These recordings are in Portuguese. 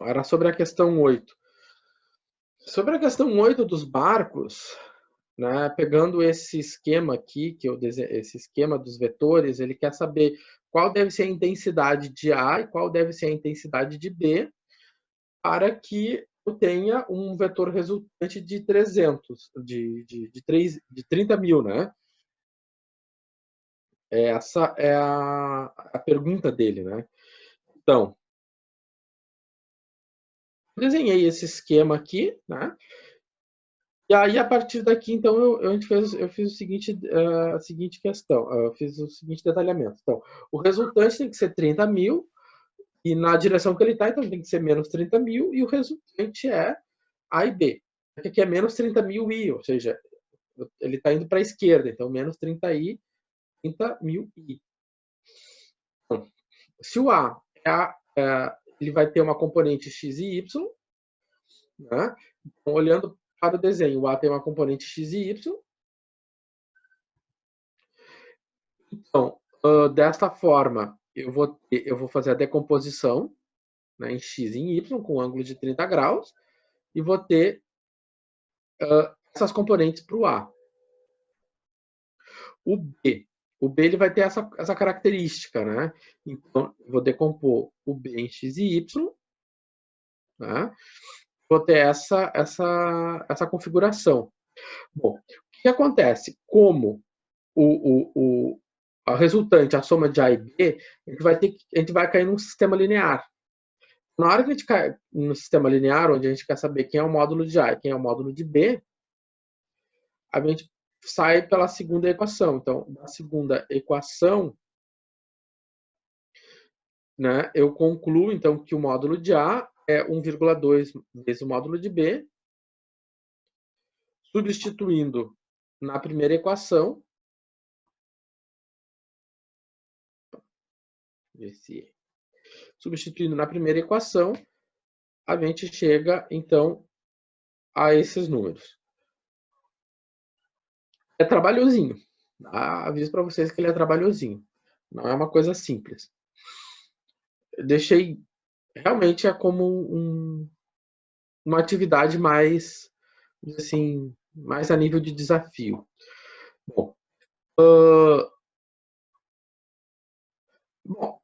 Era sobre a questão 8. Sobre a questão 8 dos barcos, né, pegando esse esquema aqui, esse esquema dos vetores, ele quer saber qual deve ser a intensidade de A e qual deve ser a intensidade de B, para que eu tenha um vetor resultante de 300, de 30 mil, né? Essa é a pergunta dele, né? Então, desenhei esse esquema aqui, né? E aí, a partir daqui, então, eu fiz a seguinte questão, eu fiz o seguinte detalhamento. Então, o resultante tem que ser 30 mil, e na direção que ele está, então tem que ser menos 30 mil, e o resultante é A e B. Aqui é menos 30 mil I, ou seja, ele está indo para a esquerda, então menos 30I, 30 mil I. Então, se o A ele vai ter uma componente x e y, né? Então, olhando para o desenho, o A tem uma componente x e y. Então, desta forma, eu vou fazer a decomposição, né, em x e em y, com um ângulo de 30 graus, e vou ter essas componentes para o A. O B ele vai ter essa característica, né? Então, eu vou decompor o B em x e y, né? Vou ter essa configuração. Bom, o que acontece? Como a resultante, a soma de A e B, a gente vai cair num sistema linear. Na hora que a gente cai no sistema linear, onde a gente quer saber quem é o módulo de A e quem é o módulo de B, a gente sai pela segunda equação. Então, da segunda equação, né, eu concluo então que o módulo de A é 1,2 vezes o módulo de B, substituindo na primeira equação, a gente chega então a esses números. É trabalhosinho. Aviso para vocês que ele é trabalhosinho. Não é uma coisa simples. Eu deixei realmente como uma atividade mais, assim, mais a nível de desafio. Bom, bom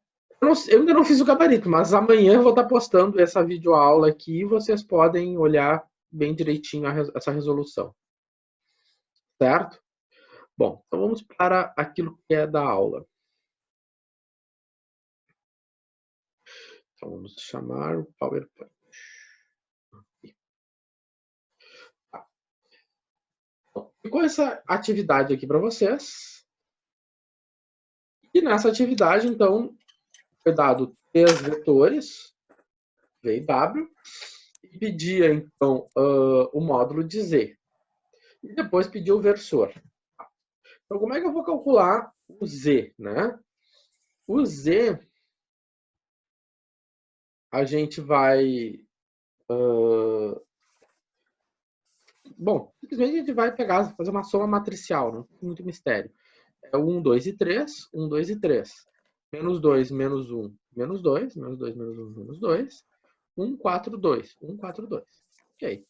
eu ainda não fiz o gabarito, mas amanhã eu vou estar postando essa videoaula aqui e vocês podem olhar bem direitinho essa resolução. Certo? Bom, então vamos para aquilo que é da aula. Então vamos chamar o PowerPoint. Ficou essa atividade aqui para vocês. E nessa atividade, então, foi dado 3 vetores, V e W, e pedia, então, o módulo de Z. E depois pediu o versor. Então, como é que eu vou calcular o Z, né? O Z, a gente vai... bom, simplesmente a gente vai pegar, fazer uma soma matricial, não tem muito mistério. É 1, 2 e 3, 1, 2 e 3. Menos 2, menos 1, menos 2, menos 2, menos 1, menos 2. 1, 4, 2, 1, 4, 2. Ok.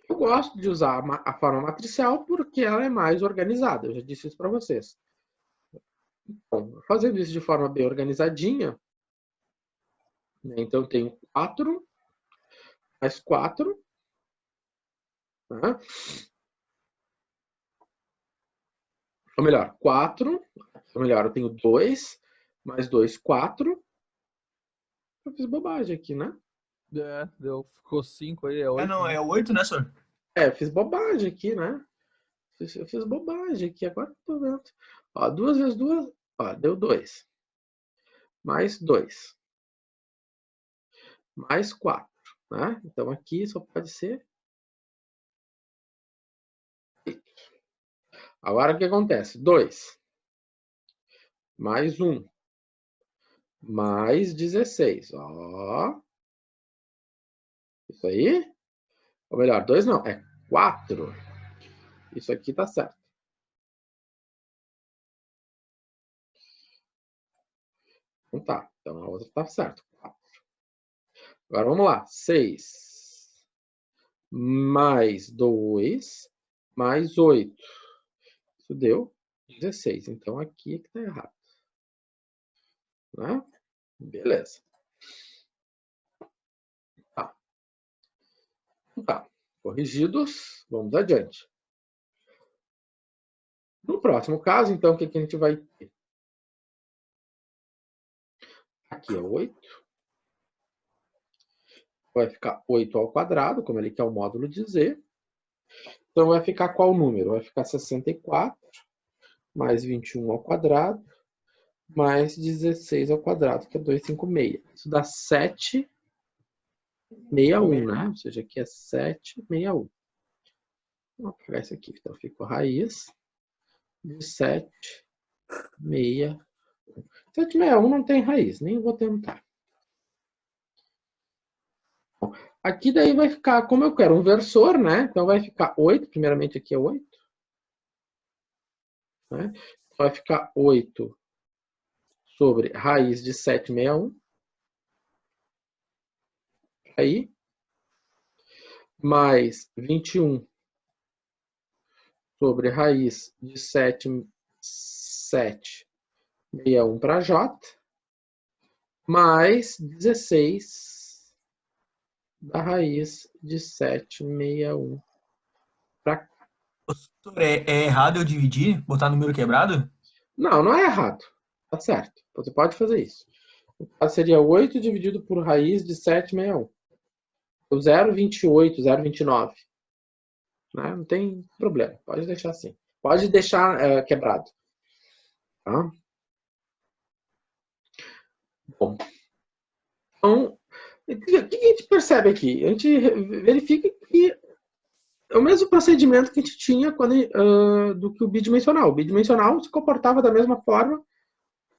Eu gosto de usar a forma matricial porque ela é mais organizada. Eu já disse isso para vocês. Bom, fazendo isso de forma bem organizadinha, né, então eu tenho 4 mais 4. Né? Ou melhor, 4. Ou melhor, eu tenho 2 mais 2, 4. Eu fiz bobagem aqui, né? Ficou 5 aí, é 8. Não, Né? é 8, né, senhor? Eu fiz bobagem aqui, né? Eu fiz bobagem aqui, agora que eu tô vendo. Ó, 2 vezes 2, ó, deu 2. Mais 2. Mais 4. Né? Então aqui só pode ser 8. Agora o que acontece? 2 mais 1 mais 16. Ó. Isso aí. Ou melhor, 2 não, é 4. Isso aqui tá certo. Então tá. Então a outra tá certo. 4. Agora vamos lá. 6 mais 2 mais 8. Isso deu 16. Então, aqui é que está errado. Né? Beleza. Tá. Corrigidos. Vamos adiante. No próximo caso, então, o que a gente vai ter? Aqui é 8. Vai ficar 8 ao quadrado, como ele quer o módulo de Z. Então, vai ficar qual número? Vai ficar 64 mais 21 ao quadrado mais 16 ao quadrado, que é 256. Isso dá 761, né? Ou seja, aqui é 761. Vou pegar isso aqui. Então, ficou raiz de 761. 761 não tem raiz, nem vou tentar. Aqui daí vai ficar, como eu quero um versor, né? Então vai ficar 8, primeiramente aqui é 8. Né? Então vai ficar 8 sobre raiz de 761. Aí. Mais 21 sobre raiz de 761 para J. Mais 16 da raiz de 761 para cá. É errado eu dividir, botar número quebrado? Não, não é errado. Tá certo. Você pode fazer isso. O caso seria 8 dividido por raiz de 761. 0,28, 0,29. Né? Não tem problema. Pode deixar assim. Pode deixar quebrado. Tá? Bom. Então, o que a gente percebe aqui? A gente verifica que é o mesmo procedimento que a gente tinha do que o bidimensional. O bidimensional se comportava da mesma forma,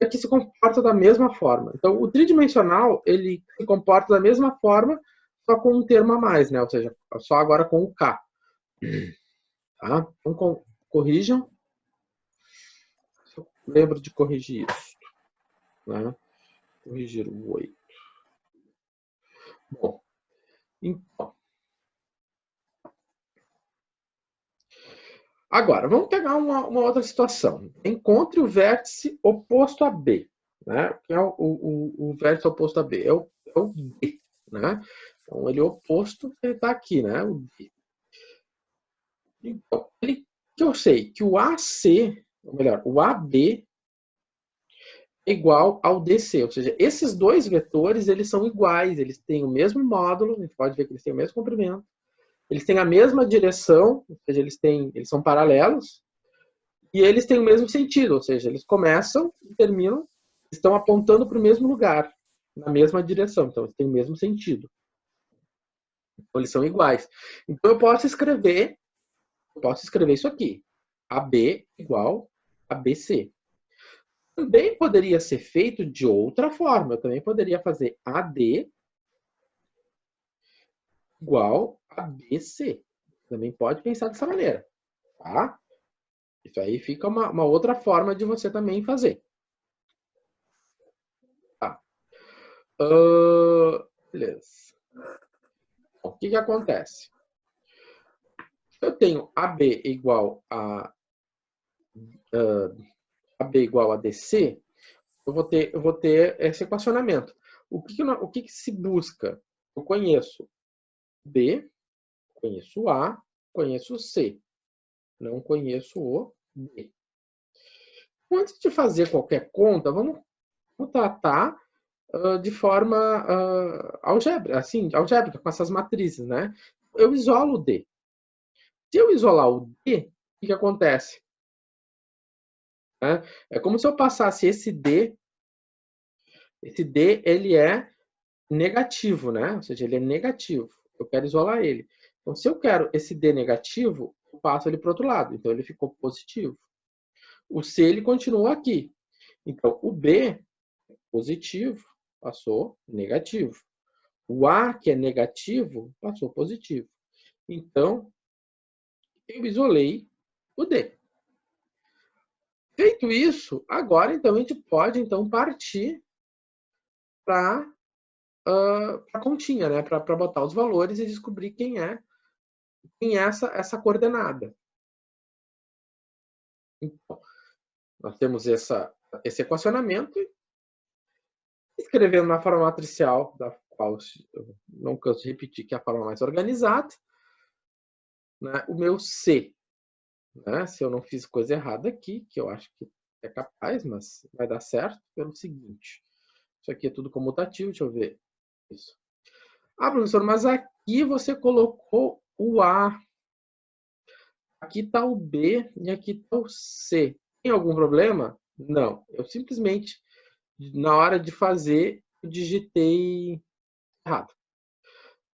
aqui se comporta da mesma forma. Então, o tridimensional, ele se comporta da mesma forma, só com um termo a mais, né? Ou seja, só agora com o K. Tá? Então, corrijam. Eu lembro de corrigir isso. Né? Corrigir o 8. Bom, então. Agora, vamos pegar uma outra situação. Encontre o vértice oposto a B. Né? Que é o vértice oposto a B? É o D. Né? Então, ele é oposto, ele está aqui, né? O D. Então, que eu sei que o AC, ou melhor, o AB é igual ao DC. Ou seja, esses dois vetores, eles são iguais, eles têm o mesmo módulo, a gente pode ver que eles têm o mesmo comprimento, eles têm a mesma direção, ou seja, eles são paralelos, e eles têm o mesmo sentido, ou seja, eles começam e terminam, estão apontando para o mesmo lugar, na mesma direção, então eles têm o mesmo sentido. Então eles são iguais. Então eu posso escrever isso aqui, AB igual a BC. Também poderia ser feito de outra forma, eu também poderia fazer AD igual a BC. Também pode pensar dessa maneira, tá? Isso aí fica uma outra forma de você também fazer. Tá. Beleza. Bom, o que acontece? Eu tenho AB igual a DC, eu vou ter esse equacionamento. O que se busca? Eu conheço B, conheço A, conheço C. Não conheço o D. Antes de fazer qualquer conta, vamos tratar de forma algébrica, com essas matrizes, né? Eu isolo o D. Se eu isolar o D, o que acontece? É como se eu passasse esse D ele é negativo, né? Ou seja, ele é negativo. Eu quero isolar ele. Então, se eu quero esse D negativo, eu passo ele para o outro lado. Então, ele ficou positivo. O C, ele continua aqui. Então, o B, positivo, passou negativo. O A, que é negativo, passou positivo. Então, eu isolei o D. Feito isso, agora, então, a gente pode partir para a continha, né? Para botar os valores e descobrir quem é essa coordenada. Então, nós temos esse equacionamento, escrevendo na forma matricial, da qual eu não canso de repetir que é a forma mais organizada, né? O meu C, né? Se eu não fiz coisa errada aqui, que eu acho que é capaz, mas vai dar certo pelo seguinte. Isso aqui é tudo comutativo, deixa eu ver. Isso. Ah, professor, mas aqui você colocou o A. Aqui está o B e aqui está o C. Tem algum problema? Não. Eu simplesmente, na hora de fazer, eu digitei errado.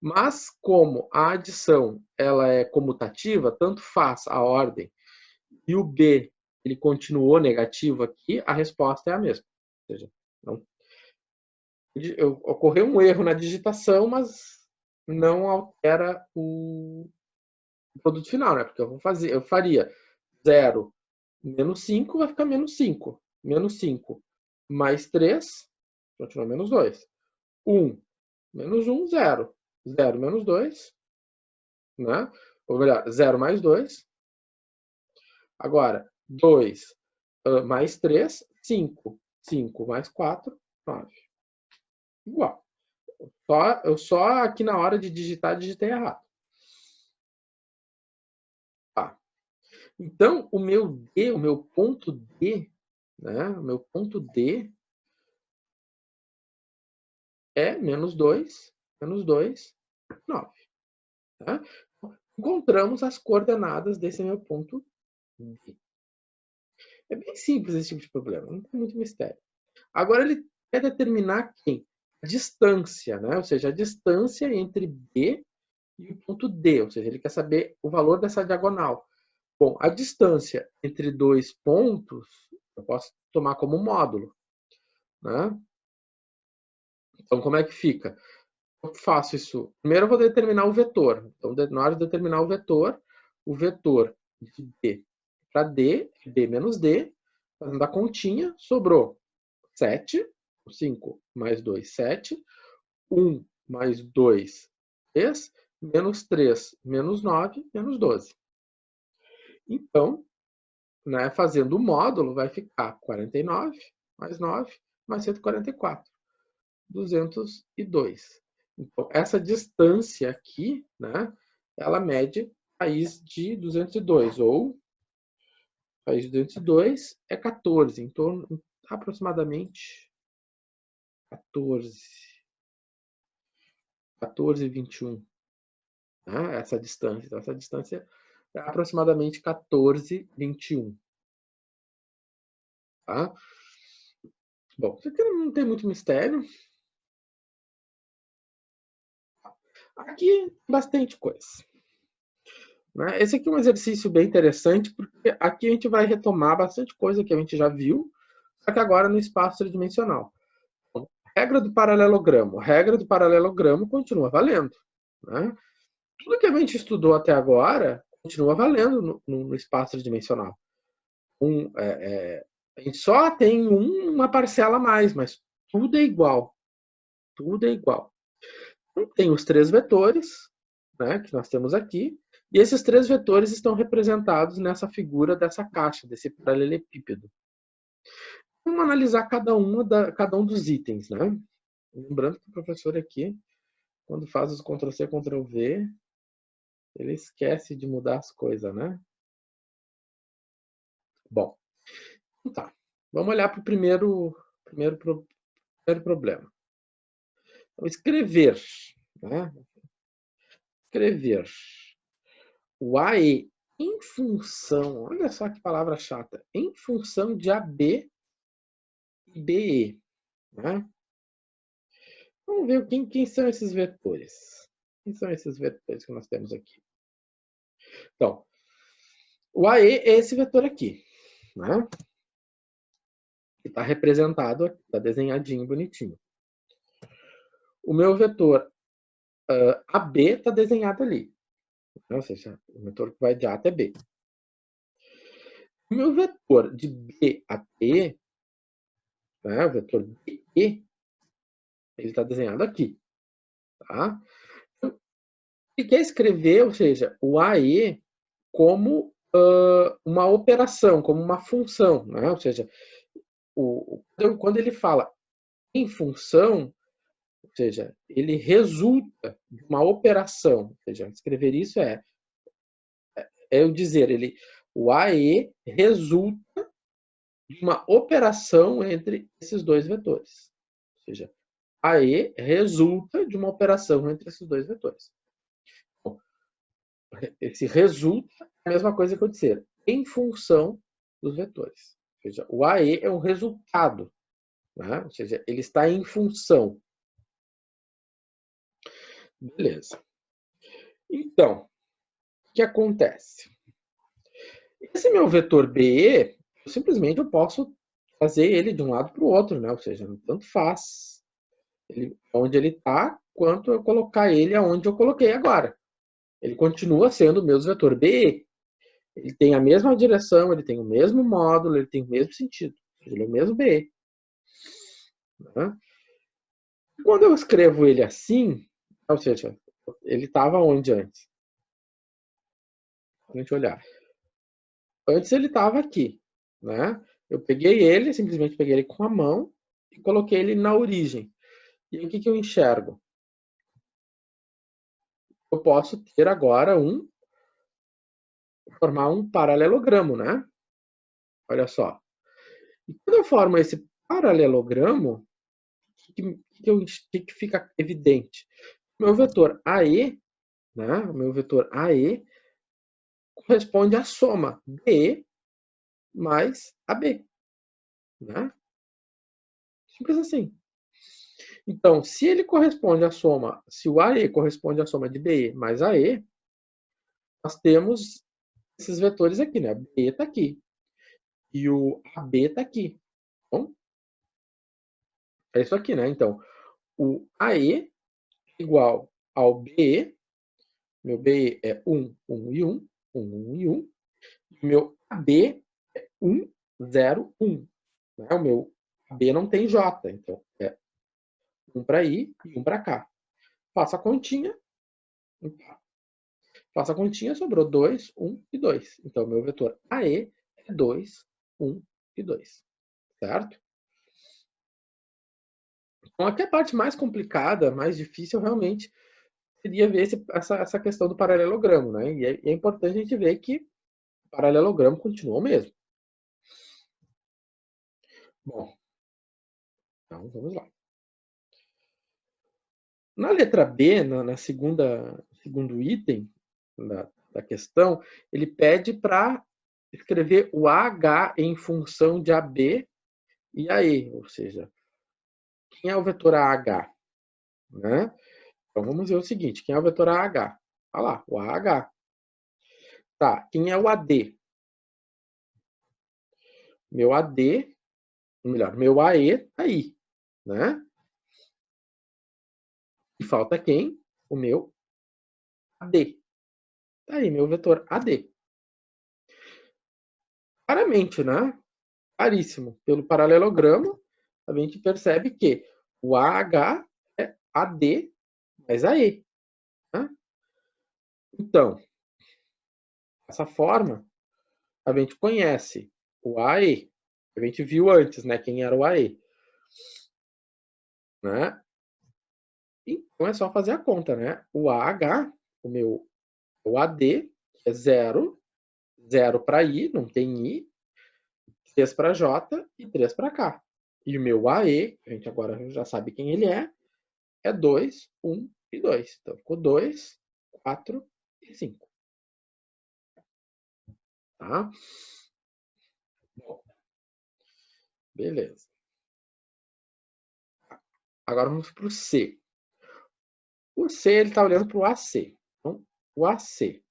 Mas como a adição ela é comutativa, tanto faz a ordem, e o B ele continuou negativo aqui, a resposta é a mesma. Ou seja, não, ocorreu um erro na digitação, mas não altera o produto final, né? Porque eu faria 0 menos 5, vai ficar menos 5. Menos 5 mais 3, continua menos 2. 1 menos 1, 0. 0 menos 2, né? Ou melhor, 0 mais 2. Agora, 2 mais 3, 5. 5 mais 4, 9. Igual. Eu só aqui na hora de digitar, digitei errado. Tá. Então, o meu D, o meu ponto D, né? O meu ponto D é menos 2, 9. Tá? Encontramos as coordenadas desse meu ponto D. É bem simples esse tipo de problema, não tem muito mistério. Agora ele quer determinar quem? A distância, né? Ou seja, a distância entre B e o ponto D, ou seja, ele quer saber o valor dessa diagonal. Bom, a distância entre dois pontos eu posso tomar como módulo, né? Então, como é que fica? Eu faço isso. Primeiro eu vou determinar o vetor. Então, na hora de determinar o vetor de D para D, D menos D, fazendo a continha, sobrou 7, 5 mais 2, 7, 1 mais 2, 3, menos 3, menos 9, menos 12. Então, né, fazendo o módulo, vai ficar 49 mais 9 mais 144, 202. Então, essa distância aqui, né, ela mede raiz de 202, ou raiz de 202 é 14, em torno, aproximadamente 14,21. Né, essa distância. Então, essa distância é aproximadamente 14,21. Tá? Bom, isso aqui não tem muito mistério. Aqui, bastante coisa. Né? Esse aqui é um exercício bem interessante, porque aqui a gente vai retomar bastante coisa que a gente já viu, só que agora no espaço tridimensional. Então, regra do paralelogramo continua valendo. Né? Tudo que a gente estudou até agora continua valendo no espaço tridimensional. A gente só tem uma parcela a mais, mas tudo é igual. Tudo é igual. Então, tem os três vetores, né, que nós temos aqui, e esses três vetores estão representados nessa figura dessa caixa, desse paralelepípedo. Vamos analisar cada um dos itens. Né? Lembrando que o professor aqui, quando faz os Ctrl+C, Ctrl+V, ele esquece de mudar as coisas, né? Bom, então tá. Vamos olhar para o primeiro problema. Então, escrever. Né? Escrever o AE em função, olha só que palavra chata, em função de AB e BE. Né? Vamos ver quem são esses vetores. Quem são esses vetores que nós temos aqui? Então, o AE é esse vetor aqui. Né? Que está representado, está desenhadinho, bonitinho. O meu vetor AB está desenhado ali. Ou seja, o vetor que vai de A até B. O meu vetor de B a T, né, o vetor BE, Ele está desenhado aqui. Tá? Ele quer escrever, ou seja, o AE como uma operação, como uma função. Né? Ou seja, quando ele fala em função, ou seja, ele resulta de uma operação. Ou seja, escrever isso é eu dizer, o AE resulta de uma operação entre esses dois vetores. Ou seja, AE resulta de uma operação entre esses dois vetores. Bom, esse resulta é a mesma coisa que eu dizer em função dos vetores. Ou seja, o AE é um resultado. Né? Ou seja, ele está em função. Beleza. Então, o que acontece? Esse meu vetor BE, simplesmente eu posso fazer ele de um lado para o outro, né? Ou seja, tanto faz onde ele está, quanto eu colocar ele aonde eu coloquei agora. Ele continua sendo o meu vetor BE. Ele tem a mesma direção, ele tem o mesmo módulo, ele tem o mesmo sentido. Ele é o mesmo BE. Né? Quando eu escrevo ele assim, ou seja, ele estava onde antes? A gente olhar. Antes ele estava aqui, né? Eu peguei ele, simplesmente peguei ele com a mão e coloquei ele na origem. E aí, o que eu enxergo? Eu posso ter agora formar um paralelogramo, né? Olha só. E quando eu formo esse paralelogramo, o que fica evidente? Meu vetor AE, né? O meu vetor AE corresponde à soma BE mais AB, né? Simples assim. Então, se ele corresponde à soma, se o AE corresponde à soma de BE mais AE, nós temos esses vetores aqui, né? BE está aqui e o AB está aqui. Bom, é isso aqui, né? Então, o AE igual ao BE, meu BE é 1, 1 e 1, 1, 1 e 1, e o meu AB é 1, 0, 1. Né? O meu AB não tem J, então é 1 para I e 1 para cá. Faço a continha, sobrou 2, 1 e 2. Então, meu vetor AE é 2, 1 e 2. Certo? Então, aqui a parte mais complicada, mais difícil, realmente, seria ver essa questão do paralelogramo. Né? E é importante a gente ver que o paralelogramo continua o mesmo. Bom, então vamos lá. Na letra B, na segundo item da questão, ele pede para escrever o AH em função de AB e AE, ou seja, quem é o vetor AH? Né? Então vamos ver o seguinte, quem é o vetor AH? Olha lá, o AH. Tá, quem é o AD? Meu AD, melhor, meu AE tá aí, né? E falta quem? O meu AD. Tá aí, meu vetor AD. Claramente, né? Claríssimo. Pelo paralelogramo, a gente percebe que o AH é AD mais AE. Né? Então, dessa forma, a gente conhece o AE. A gente viu antes, né? Quem era o AE. Né? Então é só fazer a conta, né? O AH, o AD, é 0, 0 para I, não tem I, 3 para J e 3 para K. E o meu AE, a gente agora já sabe quem ele é 2, 1 e 2. Então ficou 2, 4 e 5. Tá? Bom, beleza. Agora vamos para o C. O C, ele está olhando para o AC. Então, o AC.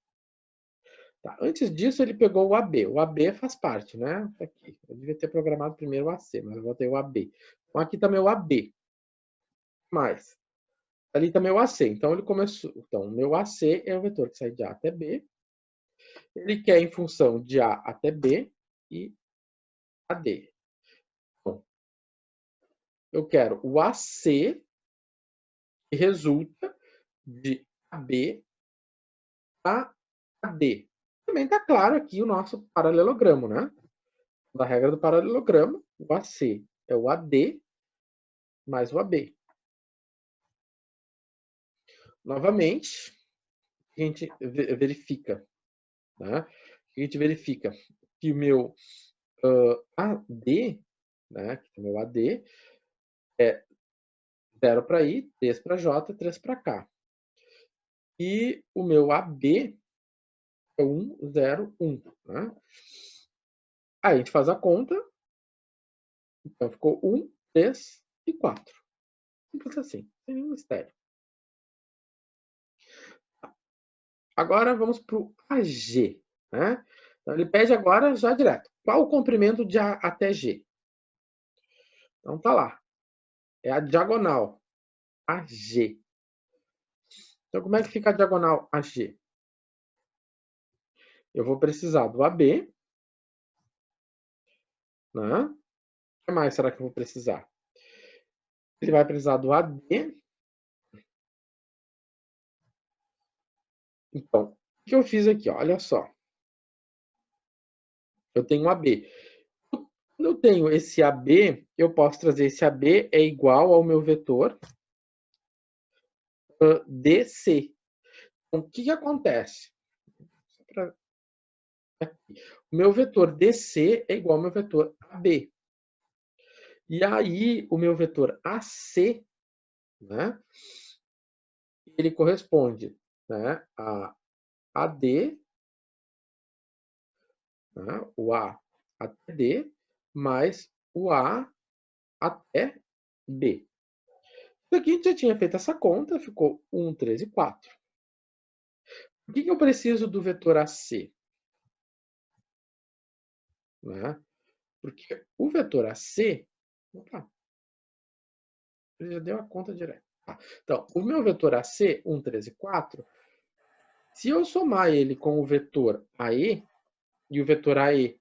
Tá. Antes disso, ele pegou o AB. O AB faz parte, né? Aqui. Eu devia ter programado primeiro o AC, mas eu botei o AB. Então, aqui está meu AB. Mais. Ali está meu AC. Então, ele começou. Então, meu AC é o vetor que sai de A até B. Ele quer em função de A até B e AD. Bom, eu quero o AC que resulta de AB a AD. Também está claro aqui o nosso paralelogramo, né? Da regra do paralelogramo, o AC é o AD mais o AB. Novamente, a gente verifica, né? A gente verifica que o meu AD, né? Que o meu AD é 0 para I, 3 para J, 3 para K. E o meu AB é 1, 0, 1. Né? Aí a gente faz a conta. Então ficou 1, 3 e 4. Simples assim, sem nenhum mistério. Agora vamos para o AG. Né? Então ele pede agora já direto. Qual o comprimento de A até G? Então tá lá. É a diagonal AG. Então como é que fica a diagonal AG? Eu vou precisar do AB. Né? O que mais será que eu vou precisar? Ele vai precisar do AD. Então, o que eu fiz aqui? Olha só. Eu tenho AB. Quando eu tenho esse AB, eu posso trazer esse AB é igual ao meu vetor DC. Então, o que acontece? O meu vetor DC é igual ao meu vetor AB. E aí, o meu vetor AC, né, ele corresponde, né, a AD, né, o A até D, mais o A até B. Isso aqui a gente já tinha feito essa conta, ficou 1, 3 e 4. Por que eu preciso do vetor AC? Né? Porque o vetor AC... Opa, ele já deu a conta direta. Então, o meu vetor AC, 1, 3 e 4, se eu somar ele com o vetor AE, e o vetor AE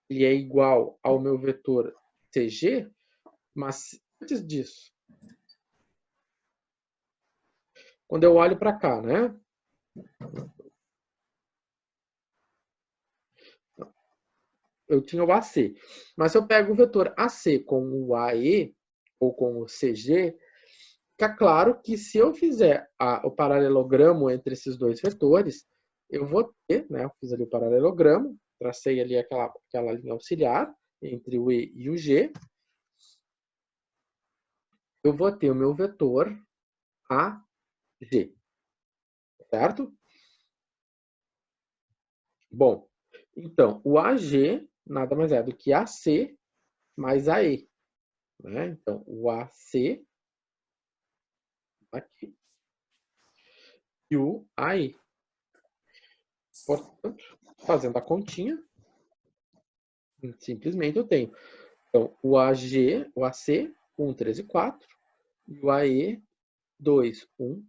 ele é igual ao meu vetor CG, mas antes disso, quando eu olho para cá, né? Eu tinha o AC. Mas se eu pego o vetor AC com o AE, ou com o CG, fica claro que se eu fizer o paralelogramo entre esses dois vetores, eu vou ter, né? Eu fiz ali o paralelogramo, tracei ali aquela linha auxiliar entre o E e o G. Eu vou ter o meu vetor AG, certo? Bom, então, o AG nada mais é do que AC mais AE. Né? Então, o AC aqui e o AE. Portanto, fazendo a continha, simplesmente eu tenho então, o AG, o AC, 1, 3 e 4, e o AE, 2, 1,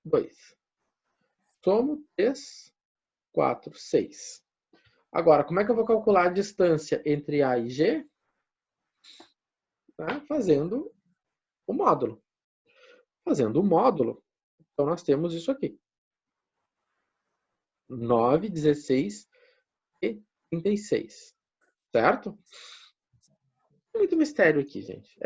2. Somo 3, 4, 6. Agora, como é que eu vou calcular a distância entre A e G? Fazendo o módulo. Fazendo o módulo, então nós temos isso aqui. 9, 16 e 36. Certo? Tem muito mistério aqui, gente.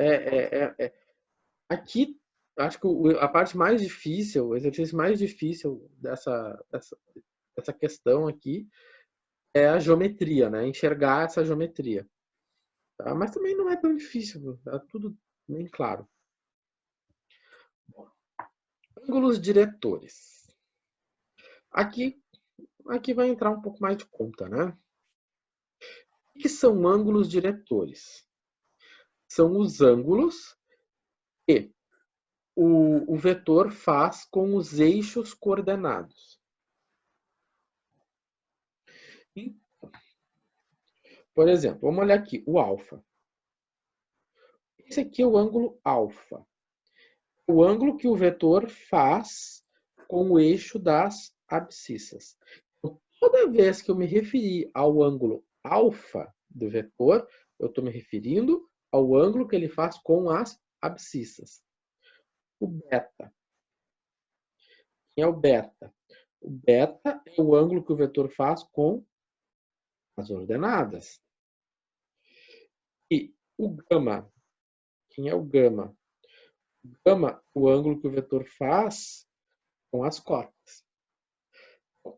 Aqui, acho que a parte mais difícil, o exercício mais difícil dessa questão aqui é a geometria, né? Enxergar essa geometria. Tá? Mas também não é tão difícil, tá tudo bem claro. Ângulos diretores. Aqui vai entrar um pouco mais de conta, né? O que são ângulos diretores? São os ângulos que o vetor faz com os eixos coordenados. Por exemplo, vamos olhar aqui, o alfa. Esse aqui é o ângulo alfa. O ângulo que o vetor faz com o eixo das abscissas. Então, toda vez que eu me referir ao ângulo alfa do vetor, eu estou me referindo ao ângulo que ele faz com as abscissas. o beta. Quem é o beta? O beta é o ângulo que o vetor faz com as ordenadas. E o gama. Quem é o gama? O gama é o ângulo que o vetor faz com as cotas.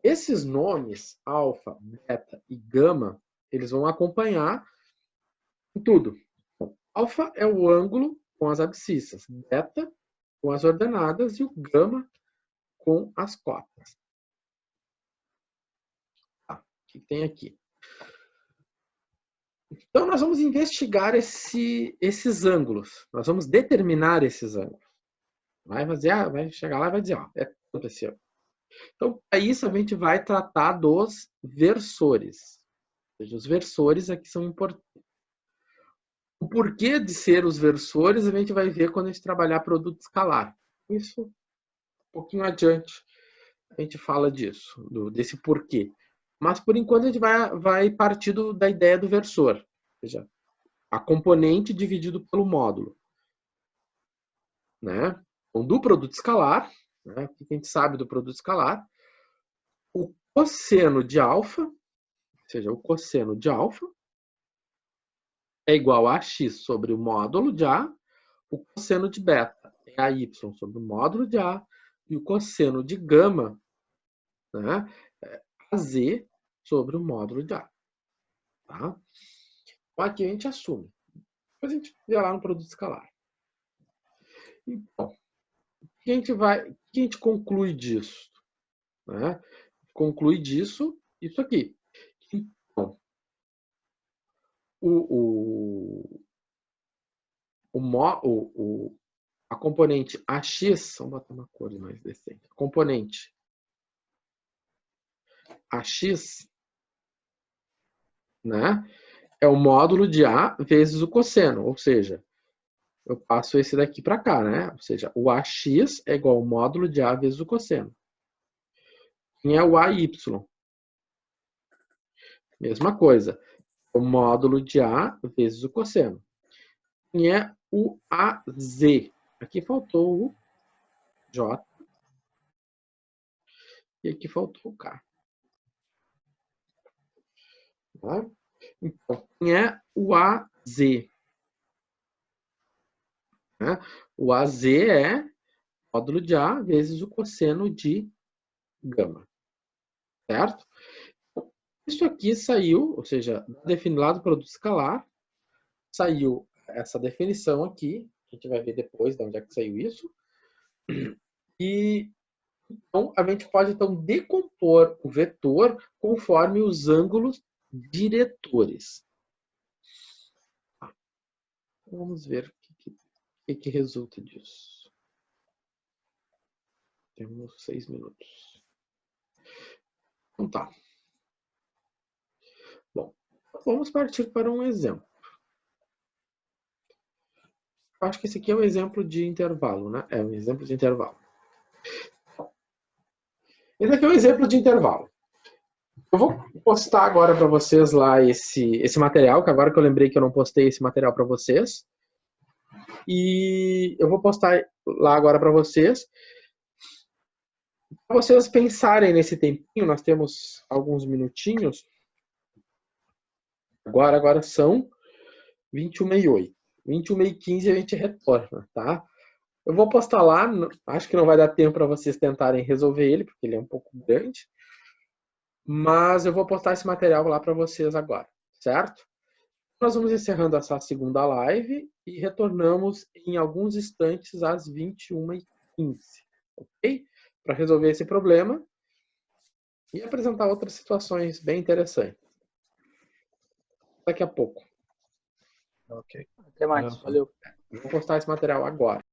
Esses nomes, alfa, beta e gama, eles vão acompanhar em tudo. Alfa é o ângulo com as abscissas, beta com as ordenadas e o gama com as cotas. Tá, o que tem aqui? Então, nós vamos investigar esses ângulos. Nós vamos determinar esses ângulos. Vai chegar lá e vai dizer, ó, é tanto esse ângulo. Então, para isso, a gente vai tratar dos versores. Ou seja, os versores aqui são importantes. O porquê de ser os versores, a gente vai ver quando a gente trabalhar produto escalar. Isso, um pouquinho adiante, a gente fala disso, desse porquê. Mas, por enquanto, a gente vai partir da ideia do versor. Ou seja, a componente dividido pelo módulo. Né? Então, do produto escalar, né? O que a gente sabe do produto escalar? O cosseno de alfa, ou seja, o cosseno de alfa, é igual a x sobre o módulo de A, o cosseno de beta é a y sobre o módulo de A, e o cosseno de gama, né, é a z sobre o módulo de A. Tá? Então, aqui a gente assume. Depois a gente vê lá no produto escalar. Então, o que a gente conclui disso? Né? Conclui disso isso aqui. Então, a componente AX, vamos botar uma cor mais decente. A componente AX, né, é o módulo de A vezes o cosseno, ou seja, eu passo esse daqui para cá, né? Ou seja, o AX é igual ao módulo de A vezes o cosseno. Quem é o AY? Mesma coisa, o módulo de A vezes o cosseno. Quem é o AZ? Aqui faltou o J. E aqui faltou o K. Tá? Então, quem é o AZ? Né? O AZ é módulo de A vezes o cosseno de gama. Certo? Isso aqui saiu, ou seja, definido lá do produto escalar, saiu essa definição aqui. A gente vai ver depois de onde é que saiu isso. E então, a gente pode então decompor o vetor conforme os ângulos diretores. Vamos ver o que resulta disso. Temos 6 minutos. Então tá. Bom, vamos partir para um exemplo. Eu acho que esse aqui é um exemplo de intervalo, né? É um exemplo de intervalo. Esse aqui é um exemplo de intervalo. Eu vou postar agora para vocês lá esse material, que agora que eu lembrei que eu não postei esse material para vocês. E eu vou postar lá agora para vocês. Para vocês pensarem nesse tempinho, nós temos alguns minutinhos. Agora são 21h08. 21h15 a gente retorna, tá? Eu vou postar lá, acho que não vai dar tempo para vocês tentarem resolver ele, porque ele é um pouco grande. Mas eu vou postar esse material lá para vocês agora, certo? Nós vamos encerrando essa segunda live e retornamos em alguns instantes às 21h15, ok? Para resolver esse problema e apresentar outras situações bem interessantes. Daqui a pouco. Ok. Até mais. Valeu. Eu vou postar esse material agora.